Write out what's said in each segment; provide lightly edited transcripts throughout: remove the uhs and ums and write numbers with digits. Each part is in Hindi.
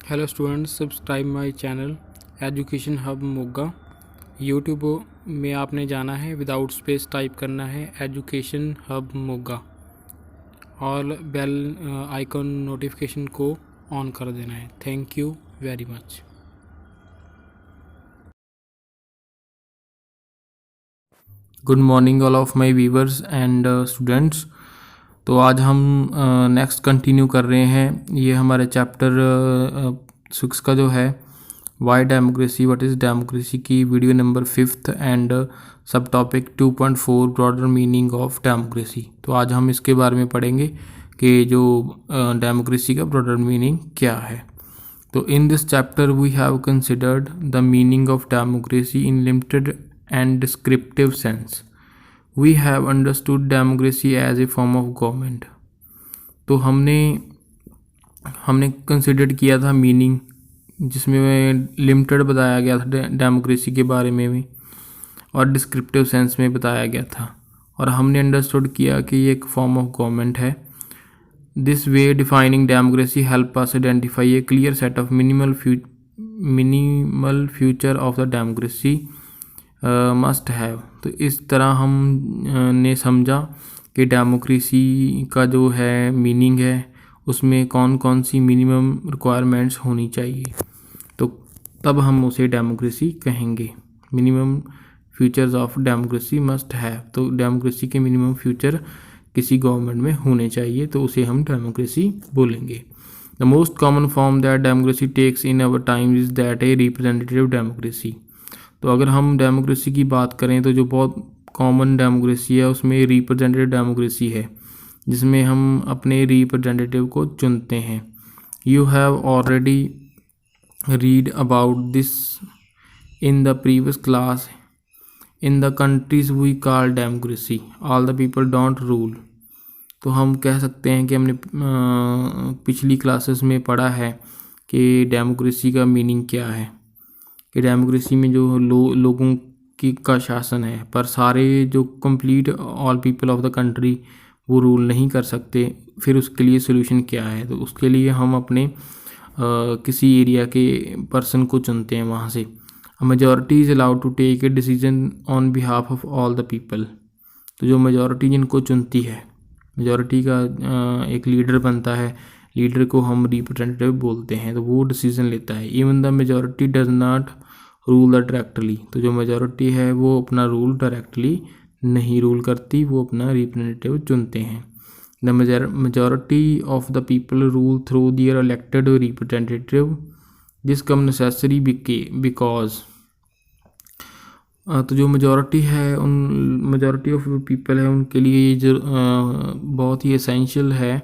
Hello students, subscribe my channel education hub Moga. YouTube में आपने जाना है, विदाउट स्पेस टाइप करना है एजुकेशन हब मोगा और बेल आइकॉन नोटिफिकेशन को ऑन कर देना है। Thank you very much. Good morning all of my viewers and students. तो आज हम नेक्स्ट कंटिन्यू कर रहे हैं। ये हमारे चैप्टर 6 का जो है Y democracy what is democracy की वीडियो नंबर 5th एंड सब topic 2.4 broader meaning of democracy. तो आज हम इसके बारे में पढ़ेंगे कि जो डेमोक्रेसी का ब्रॉडर मीनिंग क्या है। तो in this chapter we have considered the meaning of democracy in limited and descriptive sense. We have understood democracy as a form of government. तो हमने कंसिडर किया था मीनिंग, जिसमें लिमिटेड बताया गया था डेमोक्रेसी के बारे में भी और डिस्क्रिप्टिव सेंस में बताया गया था, और हमने अंडरस्टूड किया कि ये एक फॉर्म ऑफ गवर्नमेंट है। This way defining democracy help us identify A clear set of minimal future of the democracy must have. तो इस तरह हम ने समझा कि डेमोक्रेसी का जो है मीनिंग है उसमें कौन कौन सी मिनिमम रिक्वायरमेंट्स होनी चाहिए, तो तब हम उसे डेमोक्रेसी कहेंगे। Minimum futures of democracy must have, तो डेमोक्रेसी के मिनिमम फ्यूचर किसी गवर्नमेंट में होने चाहिए, तो उसे हम डेमोक्रेसी बोलेंगे। The most common form that democracy takes in our time is that a representative democracy. तो अगर हम डेमोक्रेसी की बात करें तो जो बहुत कॉमन डेमोक्रेसी है उसमें रिप्रेजेंटेटिव डेमोक्रेसी है, जिसमें हम अपने रिप्रेजेंटेटिव को चुनते हैं। You have already read about this in the previous class. In the countries we call democracy all the people don't rule. तो हम कह सकते हैं कि हमने पिछली क्लासेस में पढ़ा है कि डेमोक्रेसी का मीनिंग क्या है, कि डेमोक्रेसी में जो लोगों की का शासन है, पर सारे जो complete all people of the country वो रूल नहीं कर सकते। फिर उसके लिए सोल्यूशन क्या है, तो उसके लिए हम अपने किसी एरिया के पर्सन को चुनते हैं वहाँ से। Majority is allowed to take a decision on behalf of all the people. तो जो मेजॉरिटी जिनको चुनती है, मेजॉरिटी का एक लीडर बनता है, लीडर को हम रिप्रेजेंटेटिव बोलते हैं, तो वो डिसीजन लेता है। Even the majority does not rule directly. तो जो मेजॉरिटी है वो अपना रूल डायरेक्टली नहीं रूल करती, वो अपना रिप्रेजेंटेटिव चुनते हैं। The majority of the people rule through their elected representative this come necessary because. तो जो मेजॉरिटी है, उन मेजॉरिटी ऑफ पीपल है, उनके लिए ये जो बहुत ही एसेंशियल है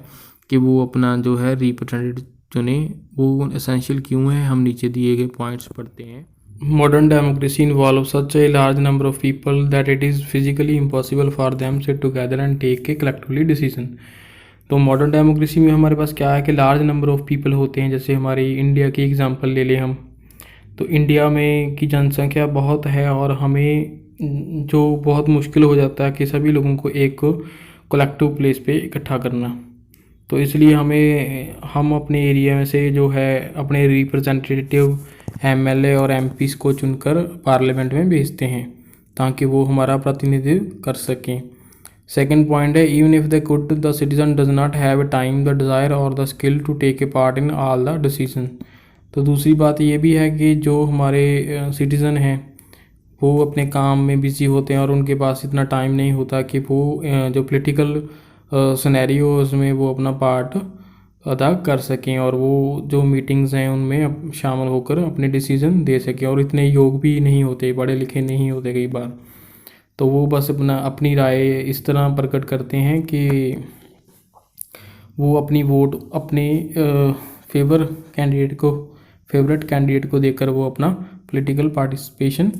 कि वो अपना जो है रिप्रेजेंटेटिव चुने। वो एसेंशियल क्यों है, हम नीचे दिए गए पॉइंट्स पढ़ते हैं। Modern democracy involves such a large number of people that it is physically impossible for them to sit together and take a collectively decision. तो मॉडर्न डेमोक्रेसी में हमारे पास क्या है कि लार्ज नंबर ऑफ़ पीपल होते हैं। जैसे हमारी इंडिया की एग्जांपल ले लें हम, तो इंडिया में की जनसंख्या बहुत है और हमें जो बहुत मुश्किल हो जाता है कि सभी लोगों को एक कलेक्टिव प्लेस पे इकट्ठा करना। तो इसलिए हम अपने एरिया में से जो है अपने रिप्रेजेंटेटिव एमएलए और एमपीस को चुनकर पार्लियामेंट में भेजते हैं ताकि वो हमारा प्रतिनिधित्व कर सकें। सेकंड पॉइंट है, even if the could the citizen does not have time the desire और the skill to take a part in all the decision. तो दूसरी बात ये भी है कि जो हमारे सिटीज़न हैं वो अपने काम में बिज़ी होते हैं और उनके पास इतना टाइम नहीं होता कि वो जो पॉलिटिकल सिनेरियोज़ में वो अपना पार्ट अदा कर सकें और वो जो मीटिंग्स हैं उनमें शामिल होकर अपने डिसीज़न दे सकें। और इतने योग भी नहीं होते, पढ़े लिखे नहीं होते कई बार, तो वो बस अपनी राय इस तरह प्रकट करते हैं कि वो अपनी वोट अपने फेवरेट कैंडिडेट को देकर वो अपना पॉलिटिकल पार्टिसिपेशन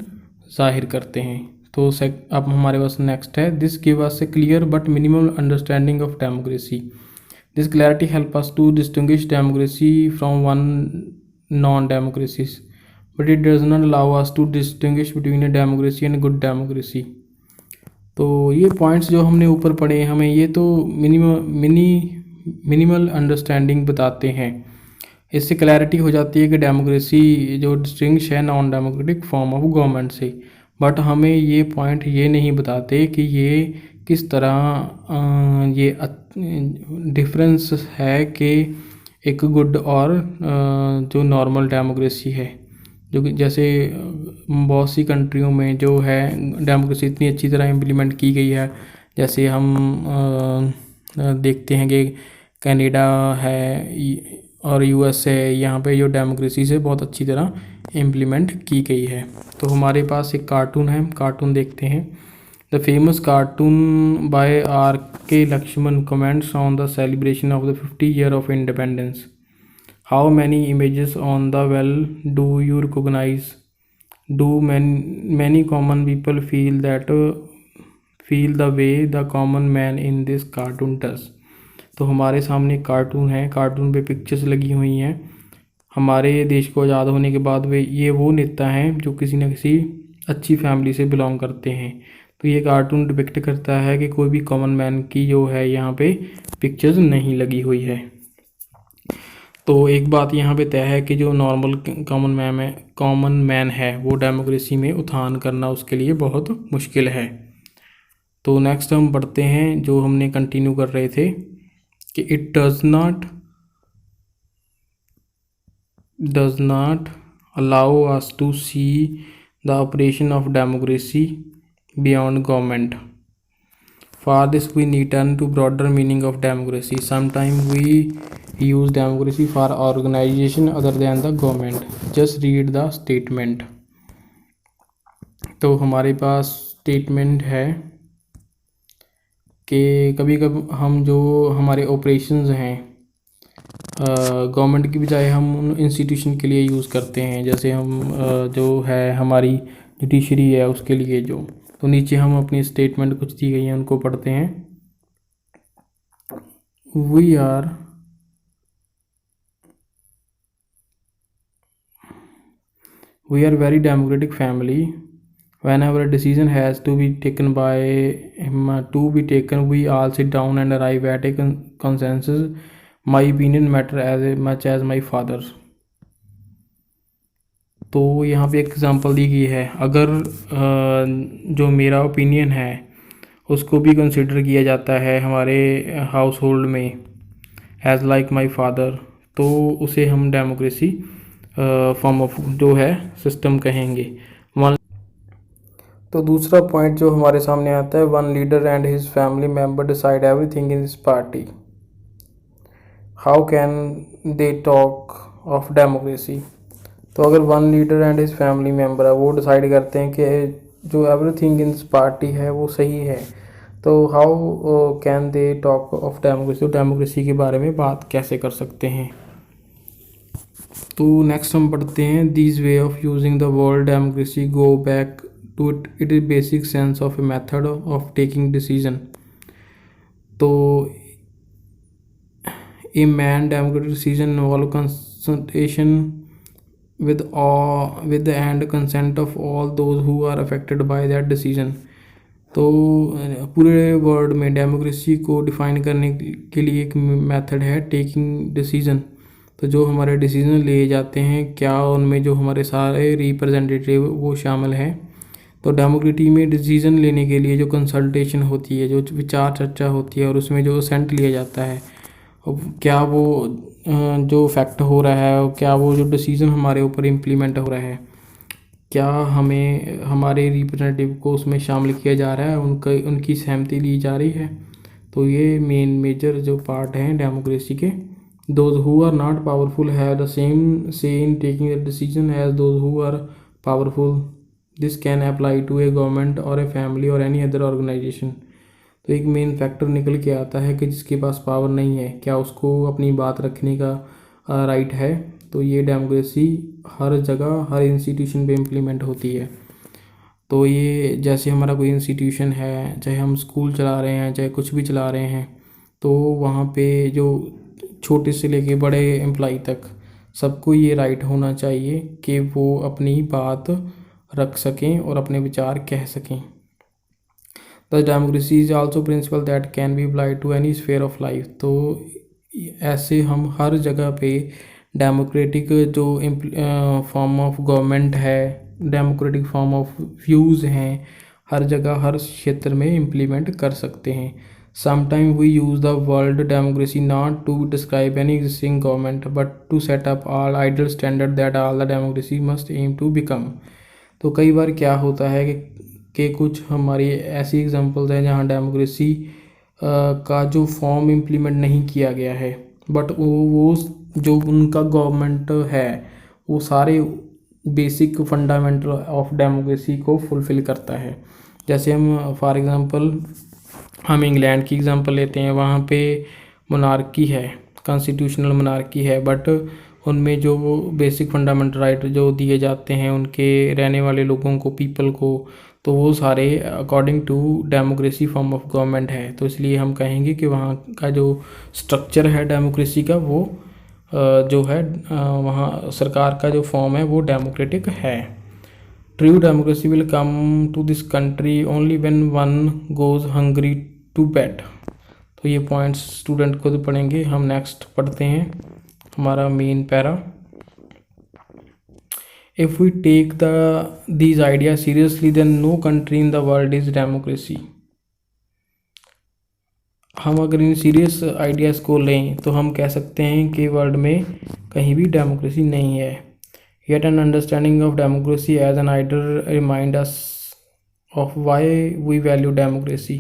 जाहिर करते हैं। तो अब हमारे पास नेक्स्ट है, this give us a clear but minimal understanding of democracy. This clarity help us to distinguish democracy from one non democracies, but it does not allow us to distinguish between a democracy and good democracy. तो ये पॉइंट्स जो हमने ऊपर पढ़े, हमें ये तो मिनिमल अंडरस्टैंडिंग बताते हैं। इससे क्लैरिटी हो जाती है कि डेमोक्रेसी जो डिस्टिंग्विश है non democratic form of government से। बट हमें ये पॉइंट ये नहीं बताते कि ये किस तरह ये डिफरेंस है कि एक गुड और जो नॉर्मल डेमोक्रेसी है, जो कि जैसे बहुत सी कंट्रियों में जो है डेमोक्रेसी इतनी अच्छी तरह इम्प्लीमेंट की गई है। जैसे हम देखते हैं कि कनाडा है और यूएस है, यहाँ पे जो डेमोक्रेसी से बहुत अच्छी तरह इम्प्लीमेंट की गई है। तो हमारे पास एक कार्टून है, कार्टून देखते हैं। The famous cartoon by R K Laxman comments on the celebration of the 50 year of independence. How many images on the well do you recognise? Do many common people feel the way the common man in this cartoon does? तो हमारे सामने कार्टून है, कार्टून पे पिक्चर्स लगी हुई हैं। हमारे देश को आज़ाद होने के बाद वो नेता हैं जो किसी न किसी अच्छी फैमिली से बिलोंग करते हैं। तो ये कार्टून डिपिक्ट करता है कि कोई भी कॉमन मैन की जो है यहाँ पे पिक्चर्स नहीं लगी हुई है। तो एक बात यहाँ पे तय है कि जो नॉर्मल कॉमन मैन है वो डेमोक्रेसी में उत्थान करना उसके लिए बहुत मुश्किल है। तो नेक्स्ट हम पढ़ते हैं जो हमने कंटिन्यू कर रहे थे कि it does not allow us to see the operation of democracy beyond government. For this we need turn to broader meaning of democracy. Sometimes we use democracy for organization other than the government. Just read the statement. तो हमारे पास स्टेटमेंट है कि कभी कभी हम जो हमारे ऑपरेशंस हैं गवर्नमेंट की बजाय हम उन इंस्टीट्यूशन के लिए यूज़ करते हैं। जैसे हम जो है हमारी जुडिशरी है उसके लिए जो, तो नीचे हम अपनी स्टेटमेंट कुछ दी गई हैं उनको पढ़ते हैं। We are very democratic family. Whenever a decision has to be taken we all sit down and arrive at a consensus. My opinion matter as much as my father's. तो यहाँ पे एक एग्जांपल दी गई है, अगर जो मेरा ओपिनियन है उसको भी कंसिडर किया जाता है हमारे हाउस होल्ड में एज लाइक माई फादर, तो उसे हम डेमोक्रेसी फॉर्म ऑफ जो है सिस्टम कहेंगे। तो दूसरा पॉइंट जो हमारे सामने आता है, one leader and his family member decide everything in this party. How can they talk of democracy? तो अगर one leader and his family member है वो डिसाइड करते हैं कि जो एवरीथिंग इन दिस पार्टी है वो सही है, तो how can they talk of democracy? तो डेमोक्रेसी के बारे में बात कैसे कर सकते हैं? तो नेक्स्ट हम पढ़ते हैं, this way of using the word democracy go back to it is basic sense of a method of taking decision. तो a man democratic decision involve consultation with the and consent of all those who are affected by that decision. तो पूरे वर्ड में डेमोक्रेसी को डिफाइन करने के लिए एक मेथड है टेकिंग डिसीजन। तो जो हमारे डिसीजन लिए जाते हैं क्या उनमें जो हमारे सारे रिप्रेजेंटेटिव वो शामिल हैं। तो डेमोक्रेसी में डिसीज़न लेने के लिए जो कंसल्टेशन होती है, जो विचार चर्चा होती है और उसमें जो असेंट लिया जाता है, क्या वो जो फैक्ट हो रहा है, क्या वो जो डिसीज़न हमारे ऊपर इम्प्लीमेंट हो रहा है, क्या हमें हमारे रिप्रेजेंटेटिव को उसमें शामिल किया जा रहा है, उनकी सहमति ली जा रही है। तो ये मेजर जो पार्ट हैं डेमोक्रेसी के। Those who are not powerful have the same say in taking the decision as those who are powerful. This can apply to a government और ए फैमिली और एनी अदर ऑर्गेनाइजेशन। तो एक मेन फैक्टर निकल के आता है कि जिसके पास पावर नहीं है क्या उसको अपनी बात रखने का राइट है। तो ये डेमोक्रेसी हर जगह हर इंस्टीट्यूशन पे इम्प्लीमेंट होती है। तो ये जैसे हमारा कोई इंस्टीट्यूशन है, चाहे हम स्कूल चला रहे हैं चाहे कुछ भी चला रहे हैं, तो वहाँ पे जो छोटे से लेके बड़े एम्प्लॉय तक सबको ये राइट होना चाहिए कि वो अपनी बात रख सकें और अपने विचार कह सकें। The democracy is also principle that can be applied to any sphere of life. तो ऐसे हम हर जगह पे डेमोक्रेटिक जो फॉर्म ऑफ गवर्नमेंट है, डेमोक्रेटिक फॉर्म ऑफ व्यूज़ हैं, हर जगह हर क्षेत्र में इम्प्लीमेंट कर सकते हैं। Sometime we use the word democracy not to describe any existing government but to set up all ideal standard that all the democracy must aim to become. तो कई बार क्या होता है कि कुछ हमारी ऐसी एग्जांपल्स हैं जहां डेमोक्रेसी का जो फॉर्म इम्प्लीमेंट नहीं किया गया है, बट वो जो उनका गवर्नमेंट है वो सारे बेसिक फंडामेंटल ऑफ डेमोक्रेसी को फुलफ़िल करता है। जैसे हम फॉर एग्ज़ाम्पल हम इंग्लैंड की एग्ज़ाम्पल लेते हैं, वहाँ पे मोनार्की है, कॉन्स्टिट्यूशनल मोनार्की है, बट उनमें जो बेसिक फंडामेंटल राइट जो दिए जाते हैं उनके रहने वाले लोगों को, पीपल को, तो वो सारे according to democracy form of government है। तो इसलिए हम कहेंगे कि वहाँ का जो स्ट्रक्चर है डेमोक्रेसी का वो जो है वहाँ सरकार का जो फॉर्म है वो डेमोक्रेटिक है। True democracy will come to this country only when one goes hungry to bed. तो ये पॉइंट्स स्टूडेंट खुद पढ़ेंगे। हम नेक्स्ट पढ़ते हैं हमारा main para. If we take these ideas seriously, then no country in the world is democracy. हम अगर इन सीरियस आइडियाज़ को लें तो हम कह सकते हैं कि वर्ल्ड में कहीं भी डेमोक्रेसी नहीं है। Yet an understanding of democracy as an ideal remind us of why we value democracy.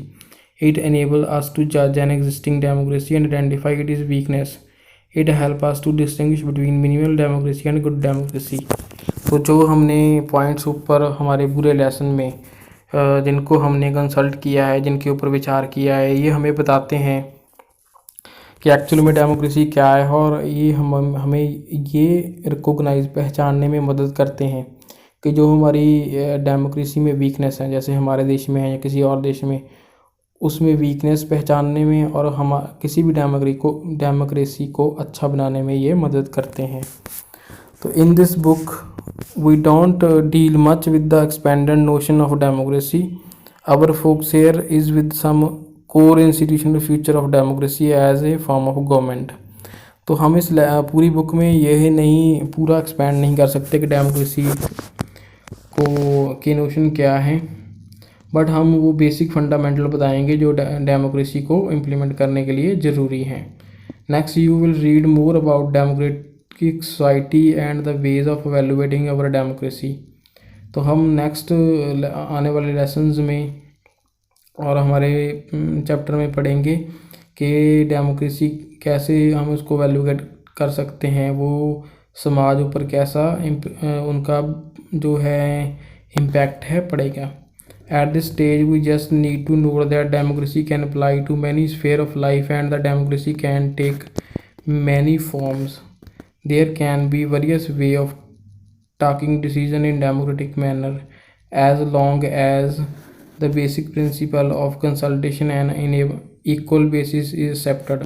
It enables us to judge an existing democracy and identify its weakness. It helps us to distinguish between minimal democracy and good democracy. तो जो हमने पॉइंट्स ऊपर हमारे पूरे लेसन में जिनको हमने कंसल्ट किया है, जिनके ऊपर विचार किया है, ये हमें बताते हैं कि एक्चुअली में डेमोक्रेसी क्या है, और ये हमें ये रिकॉग्नाइज पहचानने में मदद करते हैं कि जो हमारी डेमोक्रेसी में वीकनेस है, जैसे हमारे देश में है या किसी और देश में, उसमें वीकनेस पहचानने में और हम किसी भी डेमोक्रेसी को अच्छा बनाने में ये मदद करते हैं। तो in this book we don't deal much with the expanded notion of democracy. Our focus here is with some core institutional future of democracy as a form of government. तो हम इस पूरी बुक में यह नहीं पूरा एक्सपैंड नहीं कर सकते कि डेमोक्रेसी के नोशन क्या है, बट हम वो बेसिक फंडामेंटल बताएंगे जो डेमोक्रेसी को इम्प्लीमेंट करने के लिए ज़रूरी हैं। Next you will read more about democratic society and the ways of evaluating our democracy. तो हम नेक्स्ट आने वाले लेसन्स में और हमारे चैप्टर में पढ़ेंगे कि डेमोक्रेसी कैसे हम उसको एवेलुएट कर सकते हैं, वो समाज ऊपर कैसा उनका जो है इम्पैक्ट है पड़ेगा। At this stage we just need to know that democracy can apply to many sphere of life and the democracy can take many forms. There can be various ways of taking decision in democratic manner as long as the basic principle of consultation and in equal basis is accepted.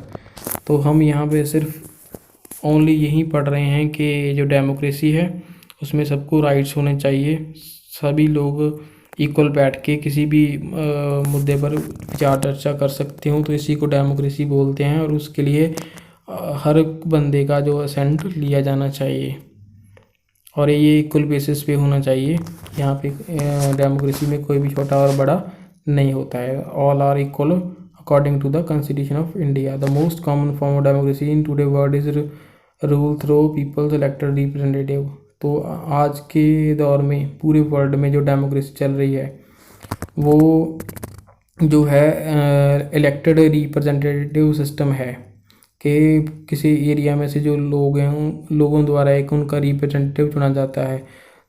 तो हम यहाँ पे सिर्फ ओनली यही पढ़ रहे हैं कि जो डेमोक्रेसी है उसमें सबको राइट्स होने चाहिए, सभी लोग इक्वल बैठ के किसी भी मुद्दे पर विचार चर्चा कर सकते हो, तो इसी को डेमोक्रेसी बोलते हैं। और उसके लिए हर बंदे का जो असेंट लिया जाना चाहिए और ये इक्वल बेसिस पे होना चाहिए। यहाँ पे डेमोक्रेसी में कोई भी छोटा और बड़ा नहीं होता है, all are equal according to the constitution of India. The most common form of democracy in today world is rule through people's elected representative. तो आज के दौर में पूरे वर्ल्ड में जो डेमोक्रेसी चल रही है वो जो है इलेक्टेड रिप्रेजेंटेटिव सिस्टम है कि किसी एरिया में से जो लोग हैं लोगों द्वारा एक उनका रिप्रेजेंटेटिव चुना जाता है,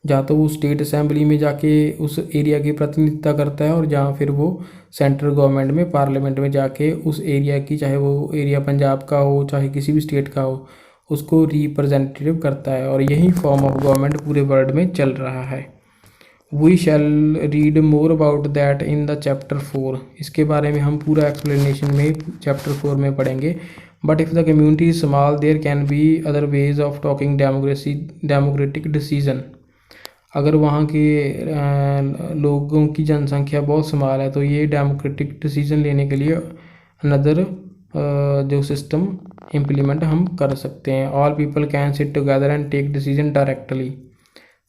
जहाँ तो वो स्टेट असेंबली में जाके उस एरिया की प्रतिनिधित्व करता है और जहाँ फिर वो सेंट्रल गवर्नमेंट में पार्लियामेंट में जाके उस एरिया की, चाहे वो एरिया पंजाब का हो चाहे किसी भी स्टेट का हो, उसको रिप्रेजेंटेटिव करता है। और यही फॉर्म ऑफ गवर्नमेंट पूरे वर्ल्ड में चल रहा है। We shall read more about that in the chapter 4। इसके बारे में हम पूरा एक्सप्लेनेशन में चैप्टर 4 में पढ़ेंगे। But if the community is small there can be other ways of talking democratic decision. अगर वहाँ के लोगों की जनसंख्या बहुत स्मॉल है तो ये डेमोक्रेटिक डिसीजन लेने के लिए अनदर जो सिस्टम इम्प्लीमेंट हम कर सकते हैं। All people can sit together and take decision directly.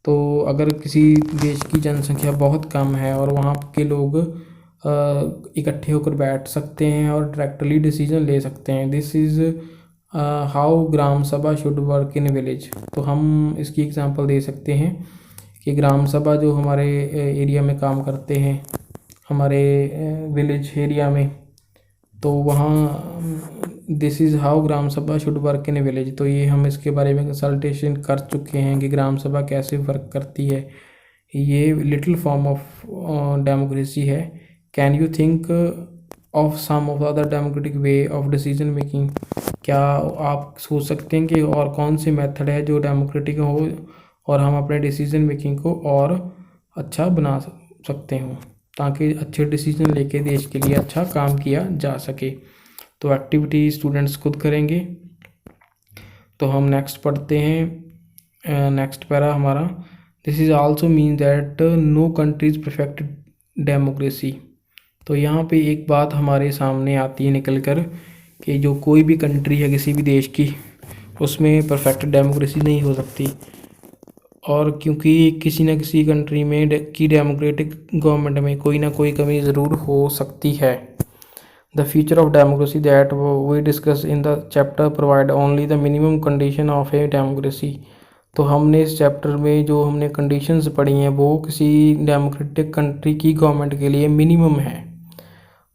तो अगर किसी देश की जनसंख्या बहुत कम है और वहाँ के लोग इकट्ठे होकर बैठ सकते हैं और डायरेक्टली डिसीजन ले सकते हैं। दिस इज़ हाउ ग्राम सभा शुड वर्क इन विलेज। तो हम इसकी एग्जांपल दे सकते हैं कि ग्राम सभा जो हमारे एरिया में काम करते हैं, हमारे विलेज एरिया में, तो वहाँ दिस इज़ हाउ ग्राम सभा शुड वर्क इन विलेज। तो ये हम इसके बारे में कंसल्टेशन कर चुके हैं कि ग्राम सभा कैसे वर्क करती है। ये लिटिल फॉर्म ऑफ डेमोक्रेसी है। Can you think of some of other democratic way of decision making. क्या आप सोच सकते हैं कि और कौन से मेथड है जो डेमोक्रेटिक हो और हम अपने डिसीजन मेकिंग को और अच्छा बना सकते हों, ताकि अच्छे डिसीजन लेके देश के लिए अच्छा काम किया जा सके। तो एक्टिविटी स्टूडेंट्स खुद करेंगे। तो हम नेक्स्ट पढ़ते हैं, नेक्स्ट पैरा हमारा, this is also mean that no country is perfect democracy. तो यहाँ पे एक बात हमारे सामने आती है निकल कर कि जो कोई भी कंट्री है किसी भी देश की, उसमें परफेक्ट डेमोक्रेसी नहीं हो सकती। और क्योंकि किसी न किसी कंट्री में की डेमोक्रेटिक गवर्नमेंट में कोई ना कोई कमी ज़रूर हो सकती है। The feature of democracy that we discuss in the chapter provide only the minimum condition of a democracy. तो हमने इस चैप्टर में जो हमने कंडीशंस पढ़ी हैं वो किसी डेमोक्रेटिक कंट्री की गवर्नमेंट के लिए मिनिमम है।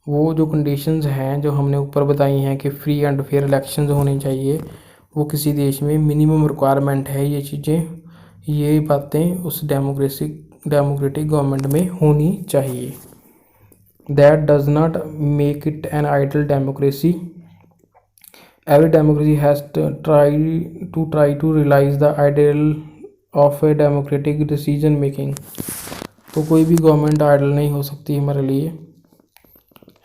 वो जो कंडीशंस हैं जो हमने ऊपर बताई हैं कि फ्री एंड फेयर इलेक्शंस होने चाहिए, वो किसी देश में मिनिमम रिक्वायरमेंट है। ये चीज़ें, ये बातें उस डेमोक्रेटिक गवर्नमेंट में होनी चाहिए। That does not make it an ideal democracy. Every democracy has try to realise the ideal of a democratic decision making. तो कोई भी गवर्नमेंट आइडल नहीं हो सकती हमारे लिए।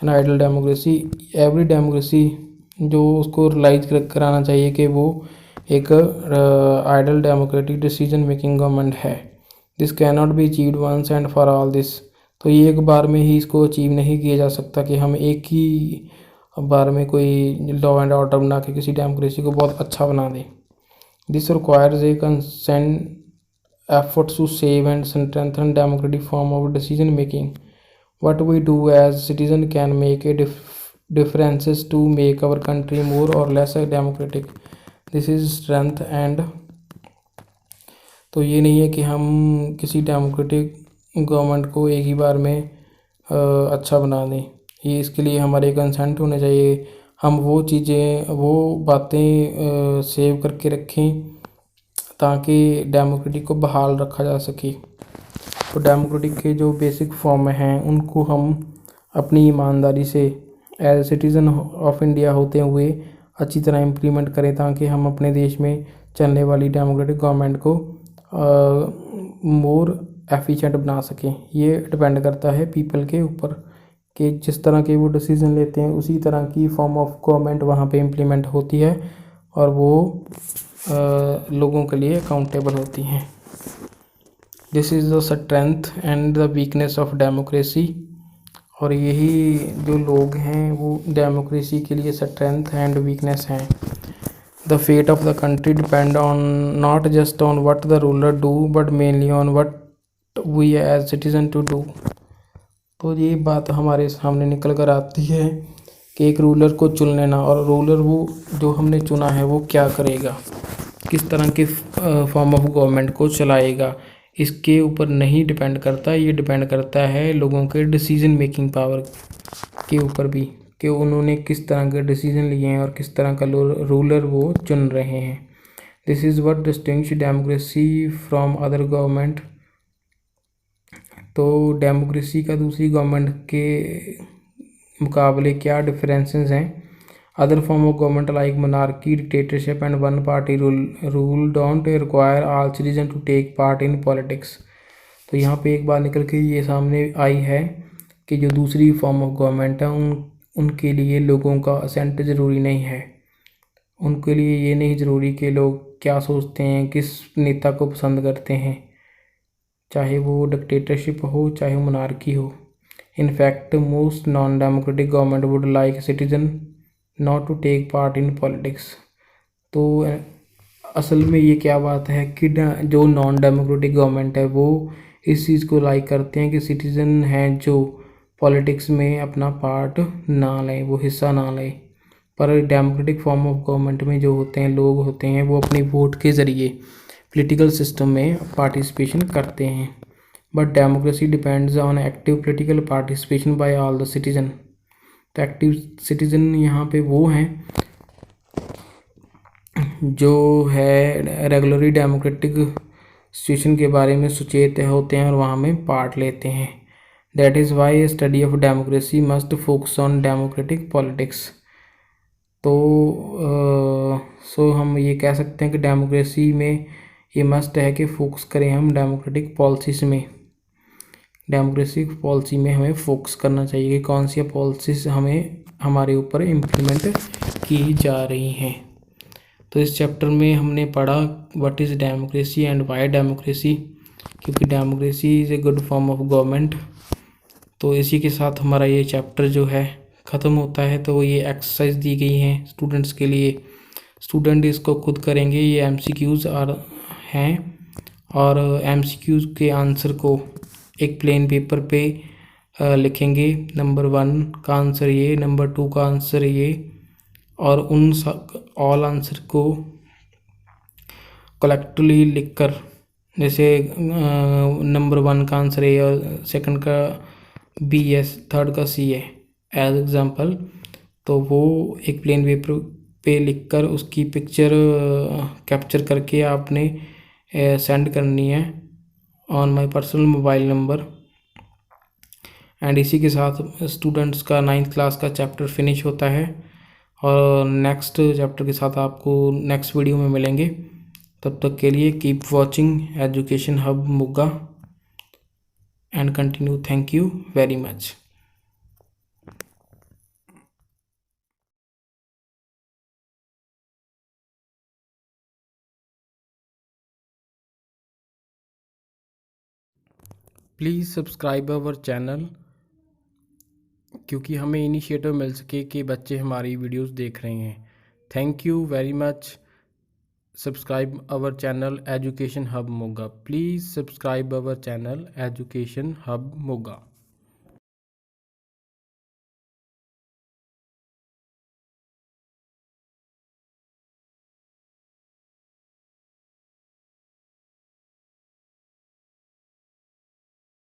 An ideal democracy, every democracy जो उसको रियलाइज कराना चाहिए कि वो एक ideal democratic decision making government है। This can not be achieved once and for all this. तो ये एक बार में ही इसको अचीव नहीं किया जा सकता कि हम एक ही बार में कोई लॉ एंड ऑर्डर बना के किसी डेमोक्रेसी को बहुत अच्छा बना दें। This requires a consent efforts to save and strengthen democratic form of decision making. What we do as citizen can make a differences to make our country more or less democratic. This is strength and तो ये नहीं है कि हम किसी डेमोक्रेटिक गवर्नमेंट को एक ही बार में अच्छा बना दें। ये इसके लिए हमारे कंसेंट होने चाहिए। हम वो चीज़ें, वो बातें सेव करके रखें ताकि डेमोक्रेटिक को बहाल रखा जा सके। तो डेमोक्रेटिक के जो बेसिक फॉर्म हैं उनको हम अपनी ईमानदारी से एज सिटीज़न ऑफ इंडिया होते हुए अच्छी तरह इम्प्लीमेंट करें, ताकि हम अपने देश में चलने वाली डेमोक्रेटिक गवर्नमेंट को मोर एफिशिएंट बना सकें। ये डिपेंड करता है पीपल के ऊपर कि जिस तरह के वो डिसीज़न लेते हैं उसी तरह की फॉर्म ऑफ गवर्नमेंट वहाँ पे इम्प्लीमेंट होती है और वो लोगों के लिए अकाउंटेबल होती हैं। This is the strength and the weakness of democracy. और यही जो लोग हैं वो डेमोक्रेसी के लिए स्ट्रेंथ एंड वीकनेस हैं। The fate of the country depend on not just on what the ruler do but mainly on what we as citizen to do. तो ये बात हमारे सामने निकल कर आती है कि एक रूलर को चुन लेना और रूलर वो जो हमने चुना है वो क्या करेगा, किस तरह के फॉर्म ऑफ गवर्नमेंट को चलाएगा, इसके ऊपर नहीं डिपेंड करता। ये डिपेंड करता है लोगों के डिसीजन मेकिंग पावर के ऊपर भी कि उन्होंने किस तरह के डिसीजन लिए हैं और किस तरह का रूलर वो चुन रहे हैं। This is what distinguish democracy from other government. तो डेमोक्रेसी का दूसरी गवर्नमेंट के मुकाबले क्या डिफरेंसेस हैं। Other form of government like monarchy, dictatorship and one party rule don't require all citizen to take part in politics. तो यहाँ पे एक बात निकल के ये सामने आई है कि जो दूसरी फॉर्म ऑफ गवर्नमेंट है उनके लिए लोगों का असेंट ज़रूरी नहीं है। उनके लिए ये नहीं ज़रूरी कि लोग क्या सोचते हैं, किस नेता को पसंद करते हैं, चाहे वो डिक्टेटरशिप हो चाहे मोनार्की हो। In fact, most non-democratic government would like citizen not to take part in politics. तो असल में ये क्या बात है कि जो नॉन डेमोक्रेटिक गवर्नमेंट है वो इस चीज़ को लाइक करते हैं कि सिटीज़न हैं जो पॉलिटिक्स में अपना पार्ट ना लें, वो हिस्सा ना लें। पर डेमोक्रेटिक फॉर्म ऑफ गवर्नमेंट में जो होते हैं लोग होते हैं वो अपनी वोट के ज़रिए पॉलिटिकल सिस्टम में पार्टिसिपेशन करते हैं। But democracy depends on active political participation by all the citizen. तो एक्टिव सिटीजन यहाँ पे वो हैं जो है रेगुलरली डेमोक्रेटिक सिचुएशन के बारे में सचेत होते हैं और वहाँ में पार्ट लेते हैं। That is why study of democracy must focus on democratic politics. तो हम ये कह सकते हैं कि डेमोक्रेसी में ये मस्ट है कि फोकस करें हम डेमोक्रेटिक पॉलिसीज़ में। डेमोक्रेसी पॉलिसी में हमें फोकस करना चाहिए कि कौन सी पॉलिसीज़ हमें हमारे ऊपर इम्प्लीमेंट की जा रही हैं। तो इस चैप्टर में हमने पढ़ा what is democracy and why democracy, क्योंकि democracy is a good form of government. तो इसी के साथ हमारा ये चैप्टर जो है ख़त्म होता है। तो ये एक्सरसाइज दी गई हैं स्टूडेंट्स के लिए, स्टूडेंट इसको खुद करेंगे। ये एमसीक्यूज़ हैं और एमसीक्यूज़ के आंसर को एक प्लेन पेपर पे लिखेंगे। नंबर 1 का आंसर ये, नंबर 2 का आंसर ये, और उन ऑल आंसर को कलेक्टिवली लिखकर, जैसे नंबर 1 का आंसर ए और सेकंड का बी है, थर्ड का सी है एज एग्ज़ाम्पल, तो वो एक प्लेन पेपर पे लिखकर उसकी पिक्चर कैप्चर करके आपने सेंड करनी है on my personal mobile number. And इसी के साथ स्टूडेंट्स का 9th क्लास का चैप्टर फिनिश होता है और नेक्स्ट चैप्टर के साथ आपको नेक्स्ट वीडियो में मिलेंगे। तब तक के लिए keep watching education hub Moga and continue. Thank you very much. Please subscribe our channel, क्योंकि हमें इनिशिएटिव मिल सके कि बच्चे हमारी वीडियोस देख रहे हैं। Thank you very much. Subscribe our channel education hub Moga. Please subscribe our channel education hub Moga.